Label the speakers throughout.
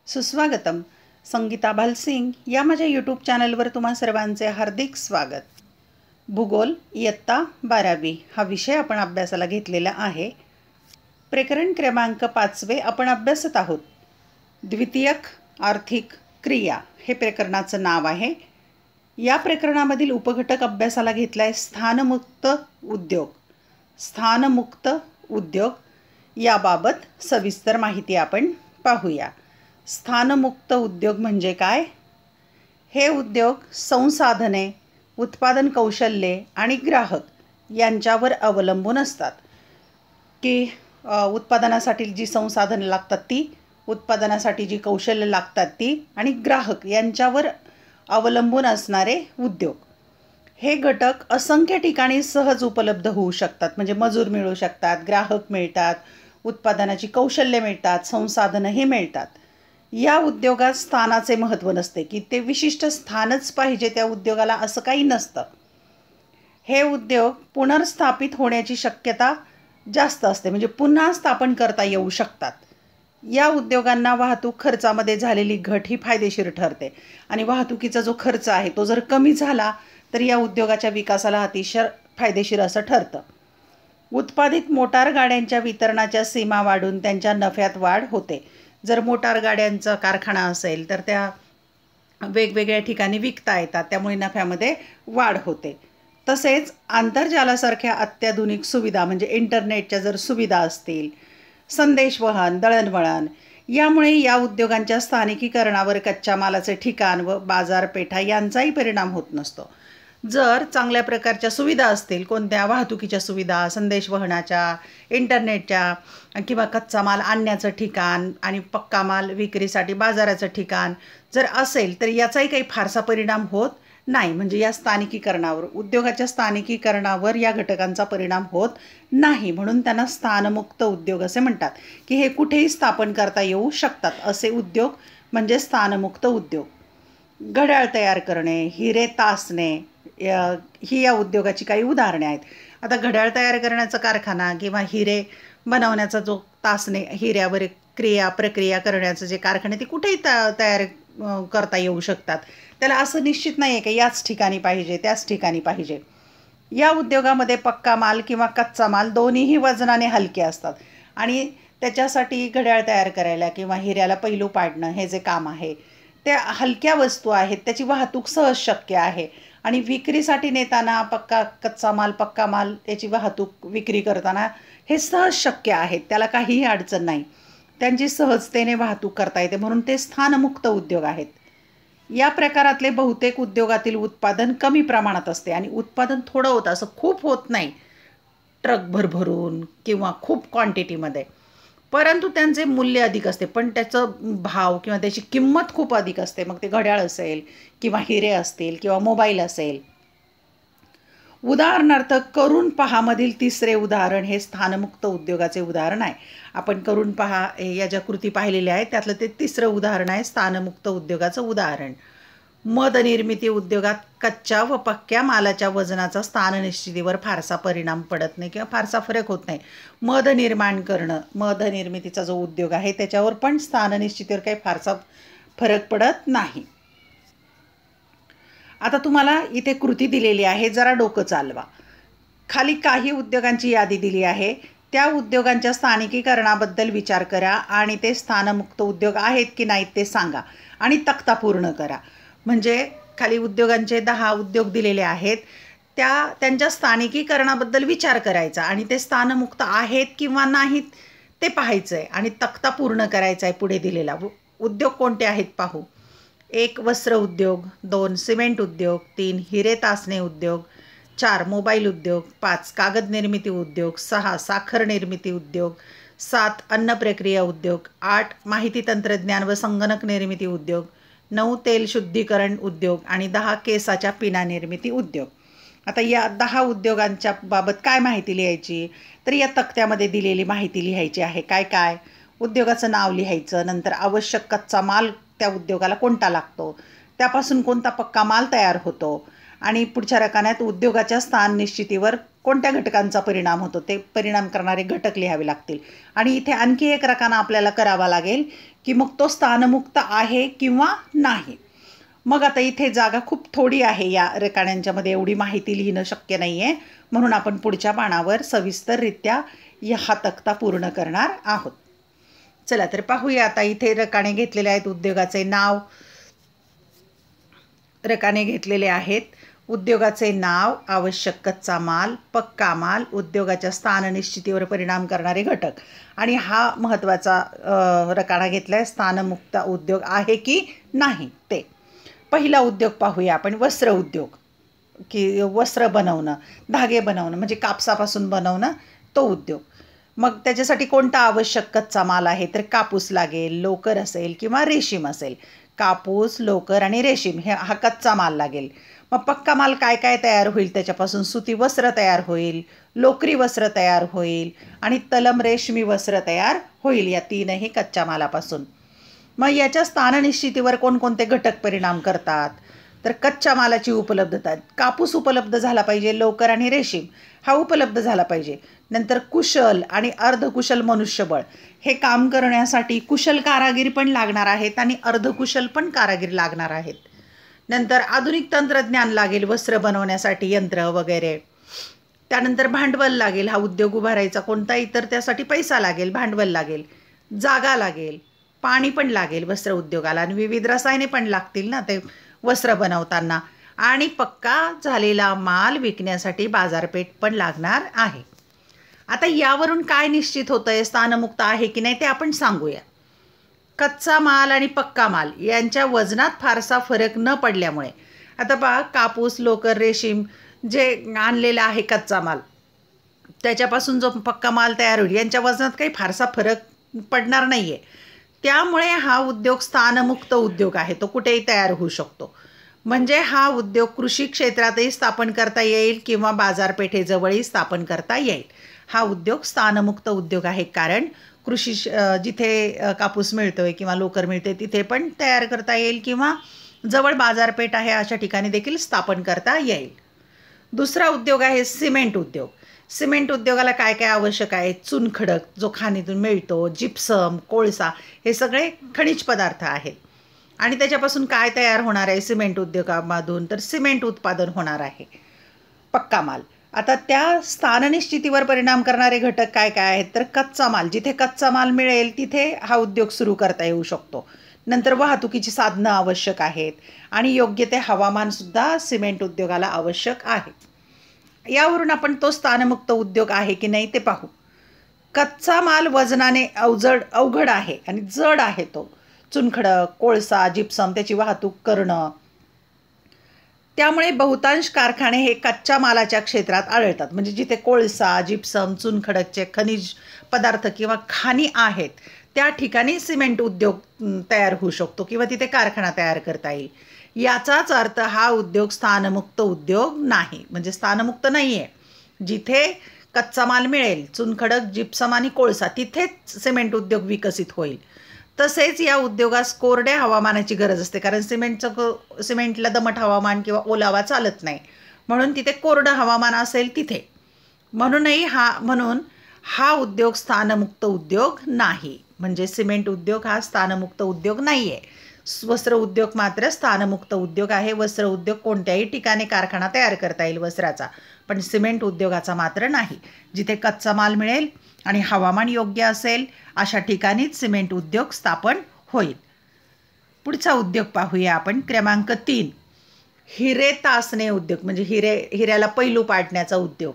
Speaker 1: सुस्वागतम. संगीता भालसिंग या माझ्या यूट्यूब चॅनलवर तुम्हा सर्वांचे हार्दिक स्वागत. भूगोल इयत्ता 12वी हा विषय आपण अभ्यासाला घेतलेला आहे. प्रकरण क्रमांक 5 आपण अभ्यासत आहोत. द्वितीयक आर्थिक क्रिया हे प्रकरणाचं नाव आहे. या प्रकरणामधील उपघटक अभ्यासाला घेतला आहे स्थानमुक्त उद्योग. स्थानमुक्त उद्योग याबाबत सविस्तर माहिती आपण पाहूया. स्थानमुक्त उद्योग म्हणजे काय? हे उद्योग संसाधने, उत्पादन कौशल्ये आणि ग्राहक यांच्यावर अवलंबून असतात. की उत्पादनासाठी जी संसाधने लागतात ती, उत्पादनासाठी जी कौशल्य लागतात ती आणि ग्राहक यांच्यावर अवलंबून असणारे उद्योग. हे घटक असंख्य ठिकाणी सहज उपलब्ध होऊ शकतात. म्हणजे मजूर मिळू शकतात, ग्राहक मिळतात, उत्पादनाची कौशल्य मिळतात, संसाधनंही मिळतात. या उद्योगात स्थानाचे महत्त्व नसते की ते विशिष्ट स्थानच पाहिजे त्या उद्योगाला, असं काही नसतं. हे उद्योग पुनर्स्थापित होण्याची शक्यता जास्त असते. म्हणजे पुन्हा स्थापन करता येऊ शकतात. या उद्योगांना वाहतूक खर्चामध्ये झालेली घट ही फायदेशीर ठरते आणि वाहतुकीचा जो खर्च आहे तो जर कमी झाला तर या उद्योगाच्या विकासाला अतिशय फायदेशीर असं ठरतं. उत्पादित मोटार गाड्यांच्या वितरणाच्या सीमा वाढून त्यांच्या नफ्यात वाढ होते. जर मोटार गाड्यांचा कारखाना असेल तर त्या वेगवेगळ्या ठिकाणी विकता येतात, त्यामुळे नफ्यामध्ये वाढ होते. तसेच आंतरजालासारख्या अत्याधुनिक सुविधा म्हणजे इंटरनेटच्या जर सुविधा असतील, संदेशवहन, दळणवळण, यामुळे या उद्योगांच्या स्थानिकीकरणावर कच्च्या मालाचे ठिकाण व बाजारपेठा यांचाही परिणाम होत नसतो. जर चांगल्या प्रकारच्या सुविधा असतील, कोणत्या वाहतुकीच्या सुविधा, संदेशवहनाच्या, इंटरनेटच्या किंवा कच्चा माल आणण्याचं ठिकाण आणि पक्का माल विक्रीसाठी बाजाराचं ठिकाण जर असेल तर याचाही काही फारसा परिणाम होत नाही. म्हणजे या स्थानिकीकरणावर, उद्योगाच्या स्थानिकीकरणावर या घटकांचा परिणाम होत नाही. म्हणून त्यांना स्थानमुक्त उद्योग असे म्हणतात. की हे कुठेही स्थापन करता येऊ शकतात असे उद्योग म्हणजे स्थानमुक्त उद्योग. घड्याळ तयार करणे, हिरे तासणे ही या उद्योगाची काही उदाहरणे आहेत. आता घड्याळ तयार करण्याचा कारखाना किंवा हिरे बनवण्याचा जो तासणे, हिऱ्यावर प्रक्रिया करण्याचं जे कारखाने ते कुठेही तयार करता येऊ शकतात. त्याला असं निश्चित नाही आहे की याच ठिकाणी पाहिजे, त्याच ठिकाणी पाहिजे. या उद्योगामध्ये पक्का माल किंवा कच्चा माल दोन्हीही वजनाने हलके असतात आणि त्याच्यासाठी घड्याळ तयार करायला किंवा हिऱ्याला पैलू पाडणं हे जे काम आहे, त्या हलक्या वस्तू आहेत, त्याची वाहतूक सहज शक्य आहे आणि विक्रीसाठी नेताना कच्चा माल, पक्का माल याची वाहतूक विक्री करताना हे सहज शक्य आहेत. त्याला काहीही अडचण नाही, त्यांची सहजतेने वाहतूक करता येते. म्हणून ते स्थानमुक्त उद्योग आहेत. या प्रकारातले बहुतेक उद्योगातील उत्पादन कमी प्रमाणात असते आणि उत्पादन थोडं होतं, असं खूप होत नाही ट्रक भरभरून किंवा खूप क्वांटिटीमध्ये, परंतु त्यांचे मूल्य अधिक असते. पण त्याचं भाव किंवा त्याची किंमत खूप अधिक असते. मग ते घड्याळ असेल किंवा हिरे असतील किंवा मोबाईल असेल. उदाहरणार्थ करून पहामधील तिसरे उदाहरण हे स्थानमुक्त उद्योगाचे उदाहरण आहे. आपण करून पहा या ज्या कृती पाहिलेल्या आहेत त्यातलं ते तिसरं उदाहरण आहे स्थानमुक्त उद्योगाचं उदाहरण. मध निर्मिती उद्योगात कच्च्या व पक्क्या मालाच्या वजनाचा स्थान निश्चितीवर फारसा परिणाम पडत नाही किंवा फारसा फरक होत नाही. मध निर्माण करणं, मध निर्मितीचा जो उद्योग आहे त्याच्यावर पण स्थान निश्चितीवर काही फारसा फरक पडत नाही. आता तुम्हाला इथे कृती दिलेली आहे, जरा डोकं चालवा. खाली काही उद्योगांची यादी दिली आहे. त्या उद्योगांच्या स्थानिकीकरणाबद्दल विचार करा आणि ते स्थानमुक्त उद्योग आहेत की नाहीत ते सांगा आणि तक्ता पूर्ण करा. म्हणजे खाली उद्योगांचे 10 उद्योग दिलेले आहेत, त्यांच्या स्थानिकीकरणाबद्दल विचार करायचा आणि ते स्थानमुक्त आहेत किंवा नाहीत ते पाहायचं आहे आणि तक्ता पूर्ण करायचा आहे. पुढे दिलेला उद्योग कोणते आहेत पाहू. 1 वस्त्र उद्योग, 2 सिमेंट उद्योग, 3 हिरे तासणे उद्योग, 4 मोबाईल उद्योग, 5 कागद निर्मिती उद्योग, 6 साखर निर्मिती उद्योग, 7 अन्न प्रक्रिया उद्योग, 8 माहिती तंत्रज्ञान व संगणक निर्मिती उद्योग, 9 तेल शुद्धीकरण उद्योग आणि 10 केसाच्या पिना निर्मिती उद्योग. आता या 10 उद्योगांच्या बाबत काय माहिती लिहायची, तर या तक्त्यामध्ये दिलेली माहिती लिहायची आहे. काय काय? उद्योगाचं नाव लिहायचं, नंतर आवश्यक कच्चा माल त्या उद्योगाला कोणता लागतो, त्यापासून कोणता पक्का माल तयार होतो आणि पुढच्या रकान्यात उद्योगाच्या स्थान निश्चितीवर कोणत्या घटकांचा परिणाम होतो ते परिणाम करणारे घटक लिहावे लागतील. आणि इथे आणखी एक रकाना आपल्याला करावा लागेल की मग तो स्थानमुक्त आहे किंवा नाही. मग आता इथे जागा खूप थोडी आहे, या रकान्यांच्यामध्ये एवढी माहिती लिहिणं शक्य नाही आहे, म्हणून आपण पुढच्या पानावर सविस्तररित्या हा तक्ता पूर्ण करणार आहोत. चला तर पाहूया. आता इथे रकाने घेतलेले आहेत. उद्योगाचे नाव रकाने घेतलेले आहेत. उद्योगाचे नाव, आवश्यक कच्चा माल, पक्का माल, उद्योगाच्या स्थाननिश्चितीवर परिणाम करणारे घटक. आणि हा महत्त्वाचा रकाना घेतला आहे, स्थानमुक्त उद्योग आहे की नाही ते. पहिला उद्योग पाहूया आपण, वस्त्र उद्योग, की वस्त्र बनवणं, धागे बनवणं म्हणजे कापसापासून बनवणं, तो उद्योग. मग त्याच्यासाठी कोणता आवश्यक कच्चा माल आहे, तर कापूस लागेल, लोकर असेल किंवा रेशीम असेल. कापूस, लोकर आणि रेशीम हा कच्चा माल लागेल. मग पक्का माल काय काय तयार होईल त्याच्यापासून? सुती वस्त्र तयार होईल, लोकरी वस्त्र तयार होईल आणि तलम रेशमी वस्त्र तयार होईल, या तीनही कच्च्या मालापासून. मग याच्या स्थाननिश्चितीवर कोणकोणते घटक परिणाम करतात, तर कच्च्या मालाची उपलब्धता, कापूस उपलब्ध झाला पाहिजे, लोकर आणि रेशीम हा उपलब्ध झाला पाहिजे. नंतर कुशल आणि अर्धकुशल मनुष्यबळ, हे काम करण्यासाठी कुशल कारागीर पण लागणार आहेत आणि अर्धकुशल पण कारागीर लागणार आहेत. नंतर आधुनिक तंत्रज्ञान लागेल वस्त्र बनवण्यासाठी, यंत्र वगैरे. त्यानंतर भांडवल लागेल, हा उद्योग उभारायचा कोणताही, तर त्यासाठी पैसा लागेल, भांडवल लागेल, जागा लागेल, पाणी पण लागेल वस्त्र उद्योगाला, आणि विविध रसायने पण लागतील ना ते वस्त्र बनवताना. आणि पक्का झालेला माल विकण्यासाठी बाजारपेठ पण लागणार आहे. आता यावरून काय निश्चित होतं आहे, स्थानमुक्त आहे की नाही ते आपण सांगूया. कच्चा माल आणि पक्का माल यांच्या वजनात फारसा फरक न पडल्यामुळे, आता पहा कापूस, लोकर, रेशीम जे आणलेला आहे कच्चा माल, त्याच्यापासून जो पक्का माल तयार होईल यांच्या वजनात काही फारसा फरक पडणार नाही आहे. त्यामुळे हा उद्योग स्थानमुक्त उद्योग आहे, तो कुठेही तयार होऊ शकतो. म्हणजे हा उद्योग कृषी क्षेत्रातही स्थापन करता येईल किंवा बाजारपेठेजवळही स्थापन करता येईल. हा उद्योग स्थानमुक्त उद्योग आहे, कारण कृषी जिथे कापूस मिळतोय किंवा लोकर मिळते तिथे पण तयार करता येईल किंवा जवळ बाजारपेठ आहे अशा ठिकाणी देखील स्थापन करता येईल. दुसरा उद्योग आहे सिमेंट उद्योग. सिमेंट उद्योगाला काय काय आवश्यक आहे? चुनखडक जो खाणीतून मिळतो, जिप्सम, कोळसा, हे सगळे खनिज पदार्थ आहेत. आणि त्याच्यापासून काय तयार होणार आहे सिमेंट उद्योगामधून? तर सिमेंट उत्पादन होणार आहे, पक्का माल. आता त्या स्थाननिश्चितीवर परिणाम करणारे घटक काय काय आहेत? तर कच्चा माल, जिथे कच्चा माल मिळेल तिथे हा उद्योग सुरू करता येऊ शकतो. नंतर वाहतुकीची साधनं आवश्यक आहेत आणि योग्य ते हवामानसुद्धा सिमेंट उद्योगाला आवश्यक आहे. यावरून आपण तो स्थानमुक्त उद्योग आहे की नाही ते पाहू. कच्चा माल वजनाने अवघड आहे आणि जड आहे तो. चुनखडक, कोळसा, जिप्सम त्याची वाहतूक करणं. त्यामुळे बहुतांश कारखाने हे कच्च्या मालाच्या क्षेत्रात आढळतात. म्हणजे जिथे कोळसा, जिप्सम, चुनखडकचे खनिज पदार्थ किंवा खाणी आहेत त्या ठिकाणी सिमेंट उद्योग तयार होऊ शकतो किंवा तिथे कारखाना तयार करता येईल. याचाच अर्थ हा उद्योग स्थानमुक्त उद्योग नाही, म्हणजे स्थानमुक्त नाही आहे. जिथे कच्चा माल मिळेल, चुनखडक, जिप्सम आणि कोळसा, तिथेच सिमेंट उद्योग विकसित होईल. तसेच या उद्योगास कोरड्या हवामानाची गरज असते, कारण सिमेंटला दमट हवामान किंवा ओलावा चालत नाही, म्हणून तिथे कोरडं हवामान असेल तिथे. म्हणून हा उद्योग स्थानमुक्त उद्योग नाही, म्हणजे सिमेंट उद्योग हा स्थानमुक्त उद्योग नाही आहे. वस्त्र उद्योग मात्र स्थानमुक्त उद्योग आहे. वस्त्र उद्योग कोणत्याही ठिकाणी कारखाना तयार करता येईल वस्त्राचा, पण सिमेंट उद्योगाचा मात्र नाही. जिथे कच्चा माल मिळेल आणि हवामान योग्य असेल अशा ठिकाणीच सिमेंट उद्योग स्थापन होईल. पुढचा उद्योग पाहूया आपण, क्रमांक 3, हिरे तासणे उद्योग, म्हणजे हिऱ्याला पैलू पाडण्याचा उद्योग.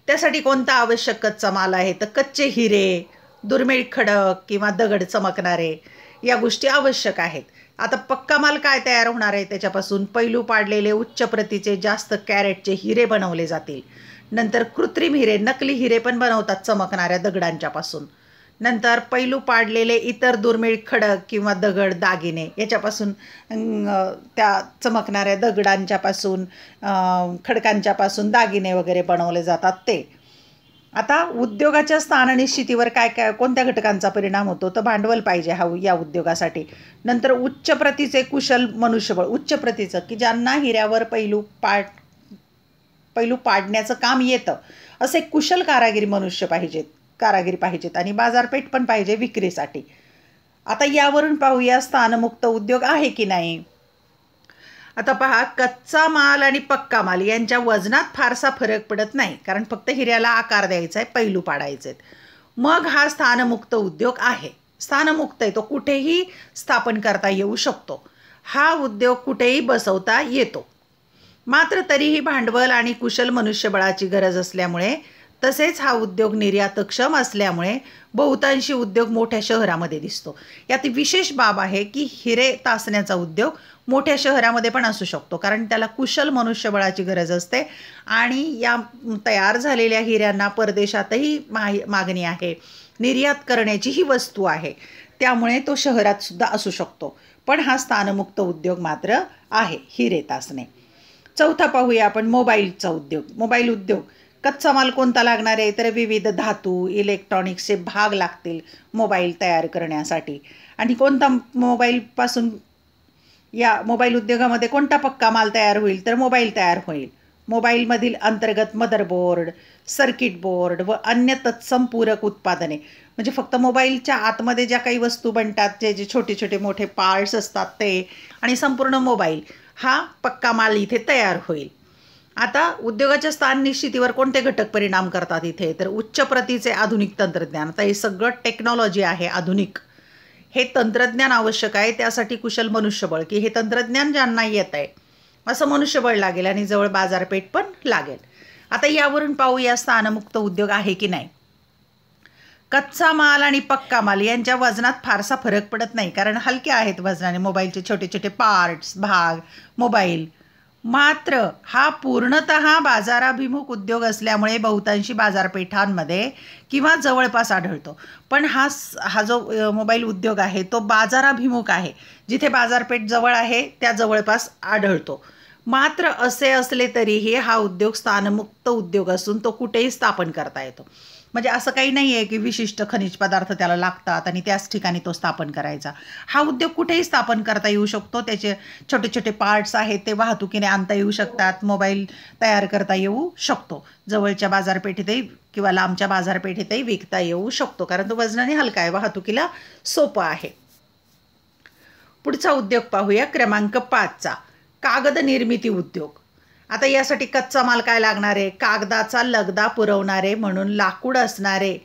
Speaker 1: त्यासाठी कोणता आवश्यक कच्चा माल आहे? तर कच्चे हिरे, दुर्मिळ खडक किंवा दगड चमकणारे, या गोष्टी आवश्यक आहेत. आता पक्का माल काय तयार होणार आहे? त्याच्यापासून पैलू पाडलेले उच्च प्रतीचे जास्त कॅरेटचे हिरे बनवले जातील. नंतर कृत्रिम हिरे, नकली हिरे पण बनवतात चमकणाऱ्या दगडांच्या पासून. नंतर पैलू पाडलेले इतर दुर्मिळ खडक किंवा दगड, दागिने याच्यापासून, त्या चमकणाऱ्या दगडांच्या पासून, खडकांच्या पासून दागिने वगैरे बनवले जातात ते. आता उद्योगाच्या स्थाननिश्चितीवर काय काय कोणत्या घटकांचा परिणाम होतो? तर भांडवल पाहिजे या उद्योगासाठी. नंतर उच्च प्रतीचे कुशल मनुष्यबळ, उच्च प्रतीचं की ज्यांना हिऱ्यावर पैलू पाडण्याचं काम येतं असे कुशल कारागीर पाहिजेत आणि बाजारपेठ पण पाहिजे विक्रीसाठी. आता यावरून पाहूया स्थानमुक्त उद्योग आहे की नाही. आता पहा, कच्चा माल आणि पक्का माल यांच्या वजनात फारसा फरक पडत नाही, कारण फक्त हिऱ्याला आकार द्यायचा आहे, पैलू पाडायचे आहेत. मग हा स्थानमुक्त उद्योग आहे. स्थानमुक्त आहे, तो कुठेही स्थापन करता येऊ शकतो. हा उद्योग कुठेही बसवता येतो. मात्र तरीही भांडवल आणि कुशल मनुष्यबळाची गरज असल्यामुळे, तसेच हा उद्योग निर्यातक्षम असल्यामुळे बहुतांशी उद्योग मोठ्या शहरामध्ये दिसतो. यात विशेष बाब आहे की हिरे तासण्याचा उद्योग मोठ्या शहरामध्ये पण असू शकतो, कारण त्याला कुशल मनुष्यबळाची गरज असते आणि या तयार झालेल्या हिऱ्यांना परदेशातही मागणी आहे, निर्यात करण्याची ही वस्तू आहे, त्यामुळे तो शहरात सुद्धा असू शकतो. पण हा स्थानमुक्त उद्योग मात्र आहे, हिरे तासणे. चौथा पाहूया आपण मोबाईलचा उद्योग. मोबाईल उद्योग कच्चा माल कोणता लागणार आहे, तर विविध धातू, इलेक्ट्रॉनिक्सचे भाग लागतील मोबाईल तयार करण्यासाठी. आणि कोणता मोबाईलपासून, या मोबाईल उद्योगामध्ये कोणता पक्का माल तयार होईल, तर मोबाईल तयार होईल. मोबाईलमधील अंतर्गत मदरबोर्ड, सर्किट बोर्ड व अन्य तत्सम पूरक उत्पादने, म्हणजे फक्त मोबाईलच्या आतमध्ये ज्या काही वस्तू बनतात, जे छोटे छोटे मोठे पार्ट्स असतात ते, आणि संपूर्ण मोबाईल हा पक्का माल इथे तयार होईल. आता उद्योगाच्या स्थान निश्चितीवर कोणते घटक परिणाम करतात इथे, तर उच्च प्रतीचे आधुनिक तंत्रज्ञान. आता हे सगळं टेक्नॉलॉजी आहे, आधुनिक हे तंत्रज्ञान आवश्यक आहे. त्यासाठी कुशल मनुष्यबळ, की हे तंत्रज्ञान ज्यांना येत आहे असं मनुष्यबळ लागेल आणि जवळ बाजारपेठ पण लागेल. आता यावरून पाहूया स्थानमुक्त उद्योग आहे की नाही. कच्चा माल आणि पक्का माल यांच्या वजनात फारसा फरक पडत नाही, कारण हलके आहेत वजनाने मोबाईलचे छोटे छोटे पार्ट्स, भाग, मोबाईल. मात्र हा पूर्णतः बाजाराभिमुख उद्योग असल्यामुळे बहुतांशी बाजारपेठांमध्ये किंवा जवळपास आढळतो. पण हा जो मोबाईल उद्योग आहे तो बाजाराभिमुख आहे, जिथे बाजारपेठ जवळ आहे त्या जवळपास आढळतो. मात्र असे असले तरीही हा उद्योग स्थानमुक्त उद्योग असून तो कुठेही स्थापन करता येतो. म्हणजे असं काही नाही आहे की विशिष्ट खनिज पदार्थ त्याला लागतात आणि त्याच ठिकाणी तो स्थापन करायचा. हा उद्योग कुठेही स्थापन करता येऊ शकतो. त्याचे छोटे छोटे पार्ट्स आहेत ते वाहतुकीने आणता येऊ शकतात. मोबाईल तयार करता येऊ शकतो. जवळच्या बाजारपेठेतही किंवा लांबच्या बाजारपेठेतही विकता येऊ शकतो, कारण तो वजनाने हलका आहे, वाहतुकीला सोपं आहे. पुढचा उद्योग पाहूया, क्रमांक 5चा, कागद निर्मिती उद्योग. आता यासाठी कच्चा माल काय लागणार आहे, कागदाचा लगदा पुरवणारे म्हणून लाकूड असणारे,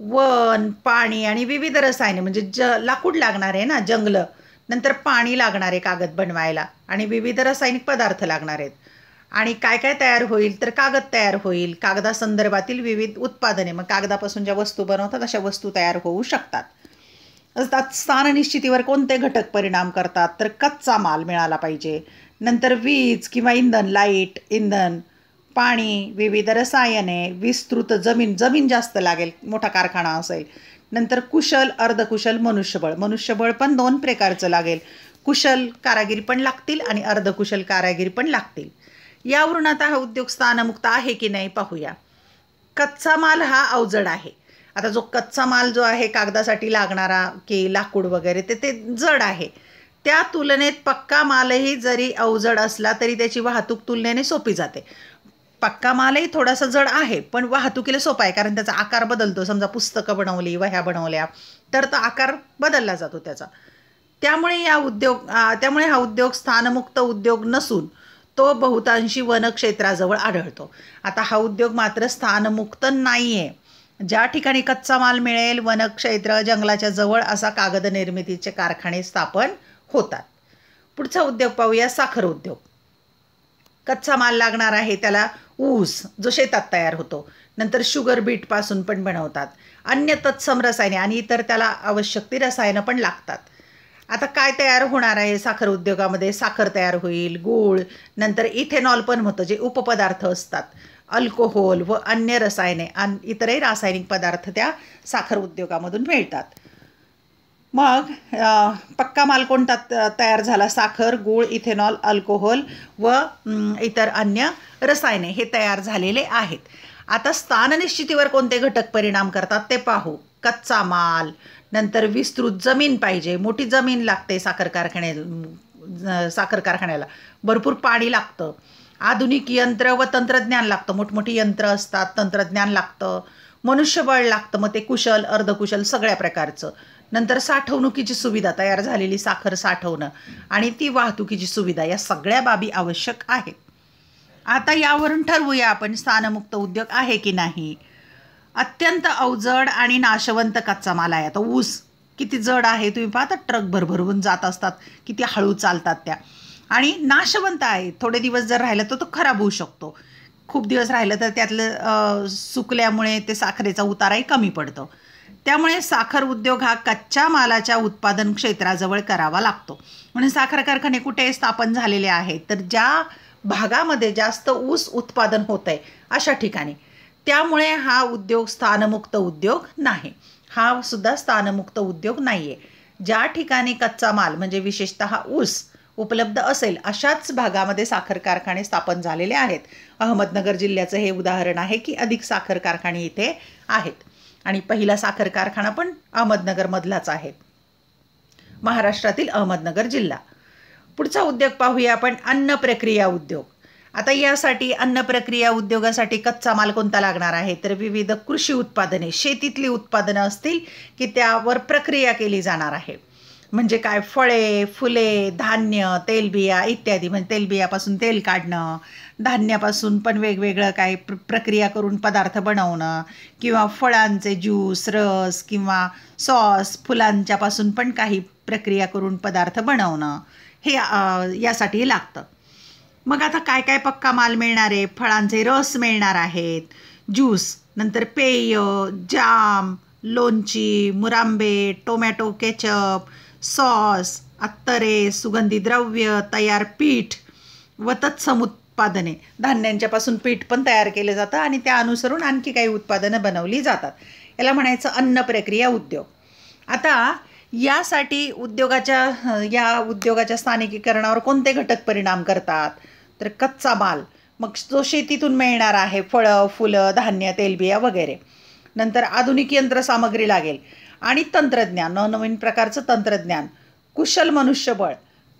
Speaker 1: वन, पाणी आणि विविध रसायने, म्हणजे लाकूड लागणार आहे ना, जंगलं, नंतर पाणी लागणार आहे कागद बनवायला आणि विविध रासायनिक पदार्थ लागणार आहेत. आणि काय काय तयार होईल, तर कागद तयार होईल, कागदासंदर्भातील विविध उत्पादने, मग कागदापासून ज्या वस्तू बनवतात अशा वस्तू तयार होऊ शकतात. त्यात स्थान निश्चितीवर कोणते घटक परिणाम करतात, तर कच्चा माल मिळाला पाहिजे, नंतर वीज किंवा इंधन, लाईट, इंधन, पाणी, विविध रसायने, विस्तृत जमीन जास्त लागेल, मोठा कारखाना असेल, नंतर कुशल अर्धकुशल मनुष्यबळ पण 2 प्रकारचं लागेल, कुशल कारागिरी पण लागतील आणि अर्धकुशल कारागिरी पण लागतील. यावरून आता हा उद्योग स्थानमुक्त आहे की नाही पाहूया. कच्चा माल हा अवजड आहे. आता जो कच्चा माल जो आहे कागदासाठी लागणारा की लाकूड वगैरे ते जड आहे. त्या तुलनेत पक्का मालही जरी अवजड असला तरी त्याची वाहतूक तुलनेने सोपी जाते. पक्का मालही थोडासा जड आहे पण वाहतुकीला सोपा आहे, कारण त्याचा आकार बदलतो. समजा पुस्तकं बनवली, वह्या बनवल्या तर तो आकार बदलला जातो त्याचा. त्यामुळे हा उद्योग स्थानमुक्त उद्योग नसून तो बहुतांशी वनक्षेत्राजवळ आढळतो. आता हा उद्योग मात्र स्थानमुक्त नाही आहे. ज्या ठिकाणी कच्चा माल मिळेल, वनक्षेत्र, जंगलाच्या जवळ असा कागद निर्मितीचे कारखाने स्थापन होतात. पुढचा उद्योग पाहूया, साखर उद्योग. कच्चा माल लागणार आहे त्याला ऊस, जो शेतात तयार होतो, नंतर शुगर बीटपासून पण बनवतात, अन्य तत्सम रसायने आणि इतर त्याला आवश्यक ती रसायनं पण लागतात. आता काय तयार होणार आहे साखर उद्योगामध्ये, साखर तयार होईल, गूळ, नंतर इथेनॉल पण होतं, जे उपपदार्थ असतात, अल्कोहोल व अन्य रसायने आणि इतरही रासायनिक पदार्थ त्या साखर उद्योगामधून मिळतात. मग पक्का माल कोणता तयार झाला, साखर, गूळ, इथेनॉल, अल्कोहोल व इतर अन्य रसायने हे तयार झालेले आहेत. आता स्थाननिश्चितीवर कोणते घटक परिणाम करतात ते पाहू. कच्चा माल, नंतर विस्तृत जमीन पाहिजे, मोठी जमीन लागते साखर कारखान्याला, भरपूर पाणी लागतं, आधुनिक यंत्र व तंत्रज्ञान लागतं, मोठमोठी यंत्र असतात, तंत्रज्ञान लागतं, मनुष्यबळ लागतं, मग ते कुशल अर्धकुशल सगळ्या प्रकारचं, नंतर साठवणुकीची सुविधा, तयार झालेली साखर साठवणं आणि ती वाहतुकीची सुविधा, या सगळ्या बाबी आवश्यक आहेत. आता यावरून ठरवूया आपण स्थानमुक्त उद्योग आहे की नाही. अत्यंत अवजड आणि नाशवंत कच्चा माल आहे. आता ऊस किती जड आहे तुम्ही पाहता, ट्रक भरभरून जात असतात, किती हळू चालतात त्या, आणि नाशवंत आहे. थोडे दिवस जर राहिलं तर तो खराब होऊ शकतो. खूप दिवस राहिलं तर त्यातलं सुकल्यामुळे ते साखरेचा उताराही कमी पडतो. त्यामुळे साखर उद्योग हा कच्च्या मालाच्या उत्पादन क्षेत्राजवळ करावा लागतो. म्हणून साखर कारखाने कुठे स्थापन झालेले आहेत, तर ज्या भागामध्ये जास्त ऊस उत्पादन होत आहे अशा ठिकाणी. त्यामुळे हा उद्योग स्थानमुक्त उद्योग नाही. हा सुद्धा स्थानमुक्त उद्योग नाही आहे. ज्या ठिकाणी कच्चा माल म्हणजे विशेषतः ऊस उपलब्ध असेल अशाच भागामध्ये साखर कारखाने स्थापन झालेले आहेत. अहमदनगर जिल्ह्याचं हे उदाहरण आहे की अधिक साखर कारखाने इथे आहेत. आणि पहिला साखर कारखाना पण अहमदनगरमधलाच आहे, महाराष्ट्रातील अहमदनगर जिल्हा. पुढचा उद्योग पाहूया आपण, अन्न प्रक्रिया उद्योग. आता यासाठी अन्न प्रक्रिया उद्योगासाठी कच्चा माल कोणता लागणार आहे, तर विविध कृषी उत्पादने, शेतीतली उत्पादनं असतील की त्यावर प्रक्रिया केली जाणार आहे. म्हणजे काय, फळे, फुले, धान्य, तेलबिया इत्यादी. म्हणजे तेलबियापासून तेल काढणं, धान्यापासून पण वेगवेगळं काय प्रक्रिया करून पदार्थ बनवणं, किंवा फळांचे ज्यूस, रस किंवा सॉस, फुलांच्यापासून पण काही प्रक्रिया करून पदार्थ बनवणं, हे यासाठी लागतं. मग आता काय काय पक्का माल मिळणार आहे, फळांचे रस मिळणार आहेत, ज्यूस, नंतर पेय, जाम, लोणची, मुरांबे, टोमॅटो केचप, सॉस, अत्तरे, सुगंधी द्रव्य, तयार पीठ व तत्सम उत्पादने. धान्यांच्यापासून पीठ पण तयार केलं जातं आणि त्या अनुसरून आणखी काही उत्पादनं बनवली जातात. याला म्हणायचं अन्न प्रक्रिया उद्योग. आता यासाठी या उद्योगाच्या स्थानिकीकरणावर कोणते घटक परिणाम करतात, तर कच्चा माल, मग जो शेतीतून मिळणार आहे, फळं, फुलं, धान्य, तेलबिया वगैरे. नंतर आधुनिक यंत्रसामग्री लागेल आणि तंत्रज्ञान, नवनवीन प्रकारचं तंत्रज्ञान, कुशल मनुष्यबळ,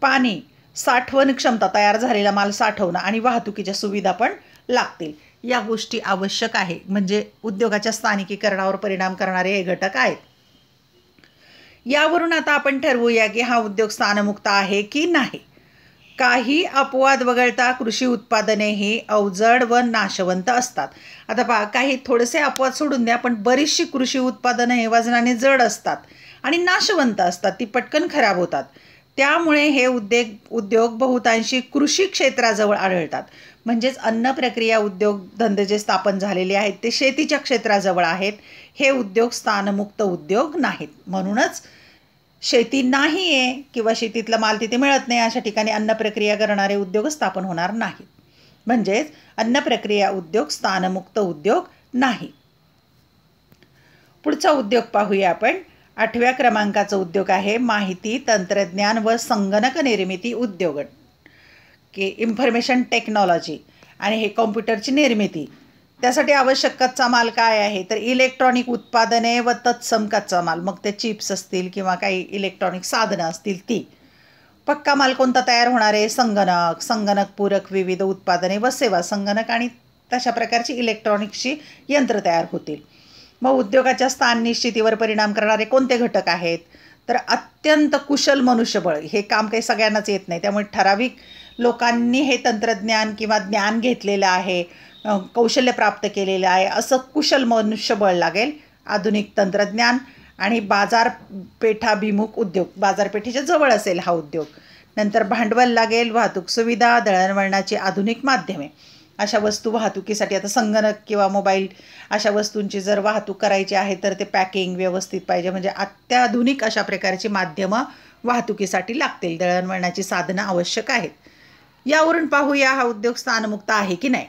Speaker 1: पाणी, साठवण क्षमता, तयार झालेला माल साठवणं आणि वाहतुकीच्या सुविधा पण लागतील. या गोष्टी आवश्यक आहे. म्हणजे उद्योगाच्या स्थानिकीकरणावर परिणाम करणारे हे घटक आहेत. यावरून आता आपण ठरवूया की हा उद्योग स्थानमुक्त आहे की नाही. काही अपवाद वगळता कृषी उत्पादने ही अवजड व नाशवंत असतात. आता पहा, काही थोडेसे अपवाद सोडून द्या, पण बरीचशी कृषी उत्पादनं हे वजनाने जड असतात आणि नाशवंत असतात, ती पटकन खराब होतात. त्यामुळे हे उद्योग बहुतांशी कृषी क्षेत्राजवळ आढळतात. म्हणजेच अन्न प्रक्रिया उद्योगधंदे जे स्थापन झालेले आहेत ते शेतीच्या क्षेत्राजवळ आहेत. हे उद्योग स्थानमुक्त उद्योग नाहीत. म्हणूनच शेती नाही आहे किंवा शेतीतला माल तिथे मिळत नाही अशा ठिकाणी अन्न प्रक्रिया करणारे उद्योग स्थापन होणार नाहीत. म्हणजेच अन्न प्रक्रिया उद्योग स्थानमुक्त उद्योग नाही. पुढचा उद्योग पाहूया आपण. 8व्या क्रमांकाचा उद्योग आहे माहिती तंत्रज्ञान व संगणक निर्मिती उद्योग, की इन्फॉर्मेशन टेक्नॉलॉजी, आणि हे कॉम्प्युटरची निर्मिती. त्यासाठी आवश्यक कच्चा माल काय आहे, तर इलेक्ट्रॉनिक उत्पादने व तत्सम कच्चा माल. मग ते चिप्स असतील किंवा काही इलेक्ट्रॉनिक साधनं असतील ती. पक्का माल कोणता तयार होणार आहे, संगणक, संगणकपूरक विविध उत्पादने व सेवा, संगणक आणि तशा प्रकारची इलेक्ट्रॉनिक्सची यंत्र तयार होतील. मग उद्योगाच्या स्थान निश्चितीवर परिणाम करणारे कोणते घटक आहेत, तर अत्यंत कुशल मनुष्यबळ. हे काम काही सगळ्यांनाच येत नाही, त्यामुळे ठराविक लोकांनी हे तंत्रज्ञान किंवा ज्ञान घेतलेलं आहे, कौशल्य प्राप्त केलेलं आहे, असं कुशल मनुष्यबळ लागेल. आधुनिक तंत्रज्ञान आणि बाजारपेठाभिमुख उद्योग, बाजारपेठेच्या जवळ असेल हा उद्योग. नंतर भांडवल लागेल, वाहतूक सुविधा, दळणवळणाची आधुनिक माध्यमे. अशा वस्तू वाहतुकीसाठी, आता संगणक किंवा मोबाईल अशा वस्तूंची जर वाहतूक करायची आहे तर ते पॅकिंग व्यवस्थित पाहिजे. म्हणजे अत्याधुनिक अशा प्रकारची माध्यमं वाहतुकीसाठी लागतील. दळणवळणाची साधनं आवश्यक आहेत. यावरून पाहूया हा उद्योग स्थानमुक्त आहे की नाही.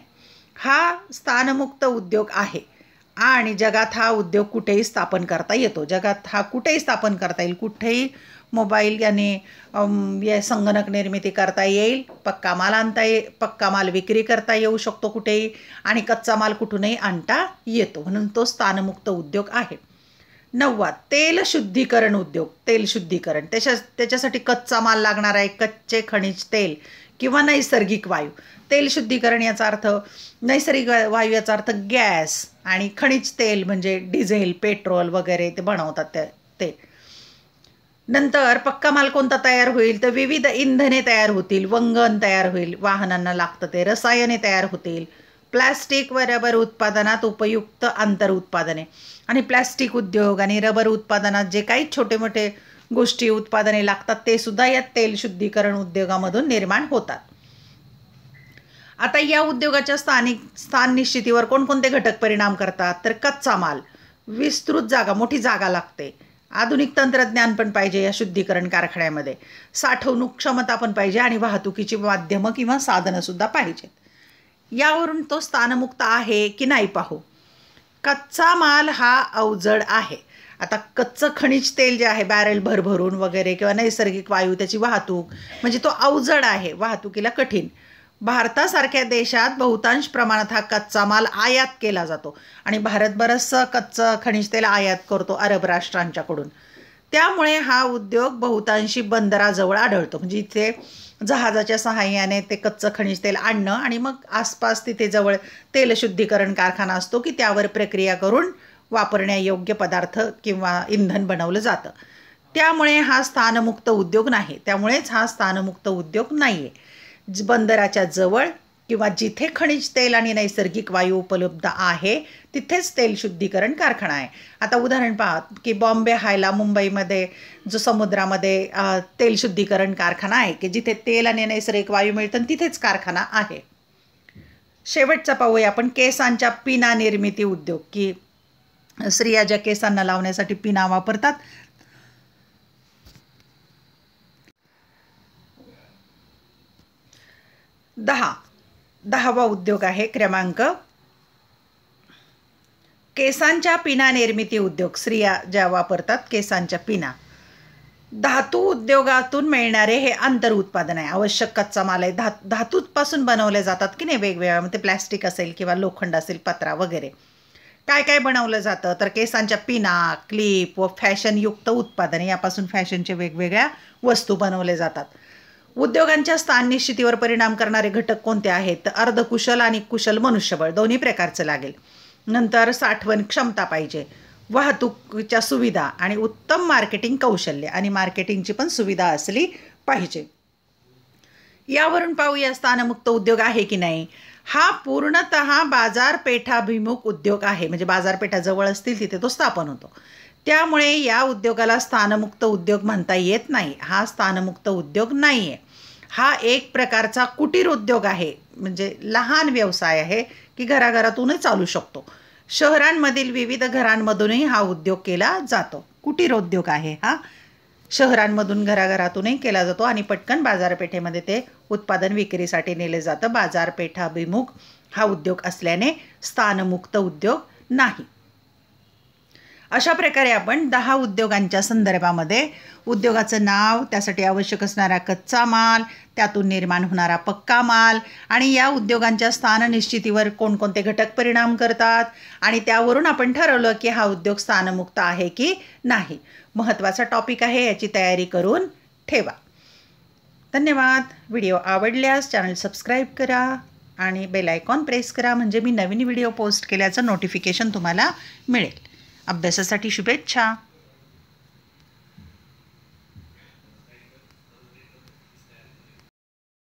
Speaker 1: हा स्थानमुक्त उद्योग आहे आणि जगात हा उद्योग कुठेही स्थापन करता येतो. जगात हा कुठेही स्थापन करता येईल. कुठेही मोबाईल याने संगणक निर्मिती करता येईल, पक्का माल पक्का माल विक्री करता येऊ शकतो कुठेही, आणि कच्चा माल कुठूनही आणता येतो. म्हणून तो स्थानमुक्त उद्योग आहे. 9वा तेल शुद्धीकरण उद्योग. तेल शुद्धीकरण, त्याच्यासाठी कच्चा माल लागणार आहे, कच्चे खनिज तेल किंवा नैसर्गिक वायू. तेल शुद्धीकरण याचा अर्थ, नैसर्गिक वायू याचा अर्थ गॅस, आणि खनिज तेल म्हणजे डिझेल, पेट्रोल वगैरे ते बनवतात ते. नंतर पक्का माल कोणता तयार होईल, तर विविध इंधने तयार होतील, वंगण तयार होईल, वाहनांना लागतं ते, रसायने तयार होतील, प्लॅस्टिक व रबर उत्पादनात उपयुक्त आंतर उत्पादने. आणि प्लॅस्टिक उद्योग आणि रबर उत्पादनात जे काही छोटे मोठे गोष्टी उत्पादने लागतात ते सुद्धा या तेल शुद्धीकरण उद्योगामधून निर्माण होतात. आता या उद्योगाच्या स्थान निश्चितीवर कोणकोणते घटक परिणाम करतात, तर कच्चा माल, विस्तृत जागा, मोठी जागा लागते, आधुनिक तंत्रज्ञान पण पाहिजे या शुद्धीकरण कारखान्यामध्ये, साठवणूक क्षमता पण पाहिजे आणि वाहतुकीची माध्यमं किंवा साधनंसुद्धा पाहिजेत. यावरून तो स्थानमुक्त आहे की नाही पाहू. कच्चा माल हा अवजड आहे. आता कच्चं खनिज तेल जे आहे बॅरेल भरभरून वगैरे किंवा नैसर्गिक वायू त्याची वाहतूक म्हणजे तो अवजड आहे, वाहतुकीला कठीण. भारतासारख्या देशात बहुतांश प्रमाणात हा कच्चा माल आयात केला जातो आणि भारत बरंचसं कच्चं खनिज तेल आयात करतो अरब राष्ट्रांच्याकडून. त्यामुळे हा उद्योग बहुतांशी बंदराजवळ आढळतो. म्हणजे इथे जहाजाच्या सहाय्याने ते कच्चं खनिज तेल आणणं आणि मग आसपास तिथे जवळ तेल शुद्धीकरण कारखाना असतो की त्यावर प्रक्रिया करून वापरण्यायोग्य पदार्थ किंवा इंधन बनवलं जातं. त्यामुळे हा स्थानमुक्त उद्योग नाही. त्यामुळेच हा स्थानमुक्त उद्योग नाही आहे. बंदराच्या जवळ किंवा जिथे खनिज तेल आणि नैसर्गिक वायू उपलब्ध आहे तिथेच तेल शुद्धीकरण कारखाना आहे. आता उदाहरण पहा की बॉम्बे हायला मुंबईमध्ये जो समुद्रामध्ये तेल शुद्धीकरण कारखाना आहे की जिथे तेल आणि नैसर्गिक वायू मिळतं तिथेच कारखाना आहे. शेवटचा पाहूया आपण केसांच्या पिना निर्मिती उद्योग, की स्त्रिया ज्या केसांना लावण्यासाठी पिना वापरतात. 10वा उद्योग आहे क्रमांक केसांच्या पिना निर्मिती उद्योग. स्त्रिया ज्या वापरतात केसांच्या पिना. धातू उद्योगातून मिळणारे हे आंतर उत्पादन आहे. आवश्यक कच्चा माल आहे. धातूपासून बनवले जातात की नाही वेगवेगळ्या, मग ते प्लॅस्टिक असेल किंवा लोखंड असेल, पत्रा वगैरे. काय काय बनवलं जातं, तर केसांच्या पिना, क्लिप व फॅशनयुक्त उत्पादने यापासून फॅशनचे वेगवेगळ्या वस्तू बनवले जातात. उद्योगांच्या स्थान निश्चितीवर परिणाम करणारे घटक कोणते आहेत, तर अर्धकुशल आणि कुशल मनुष्यबळ दोन्ही प्रकारचं लागेल. नंतर साठवण क्षमता पाहिजे, वाहतुकीच्या सुविधा आणि उत्तम मार्केटिंग कौशल्य आणि मार्केटिंगची पण सुविधा असली पाहिजे. यावरून पाहूया स्थानमुक्त उद्योग आहे की नाही. हा पूर्णतः बाजारपेठाभिमुख उद्योग आहे. म्हणजे बाजारपेठा जवळ असतील तिथे तो स्थापन होतो. त्यामुळे या उद्योगाला स्थानमुक्त उद्योग म्हणता येत नाही. हा स्थानमुक्त उद्योग नाही आहे. हा एक प्रकारचा कुटीर उद्योग आहे. म्हणजे लहान व्यवसाय आहे की घराघरातूनही चालू शकतो. शहरांमधील विविध घरांमधूनही हा उद्योग केला जातो. कुटीर उद्योग आहे हा. शहरांमधून घराघरातूनही केला जातो आणि पटकन बाजारपेठेमध्ये ते उत्पादन विक्रीसाठी नेले जातं. बाजारपेठाभिमुख हा उद्योग असल्याने स्थानमुक्त उद्योग नाही. अशा प्रकारे आपण 10 उद्योगांच्या संदर्भामध्ये उद्योगाचं नाव, त्यासाठी आवश्यक असणारा कच्चा माल, त्यातून निर्माण होणारा पक्का माल आणि या उद्योगांच्या स्थान निश्चितीवर कोणकोणते घटक परिणाम करतात आणि त्यावरून आपण ठरवलं की हा उद्योग स्थानमुक्त आहे की नाही. महत्त्वाचा टॉपिक आहे, याची तयारी करून ठेवा. धन्यवाद. व्हिडिओ आवडल्यास चॅनल सबस्क्राईब करा आणि बेल आयकॉन प्रेस करा म्हणजे मी नवीन व्हिडिओ पोस्ट केल्याचं नोटिफिकेशन तुम्हाला मिळेल. अभ्यासासाठी शुभेच्छा.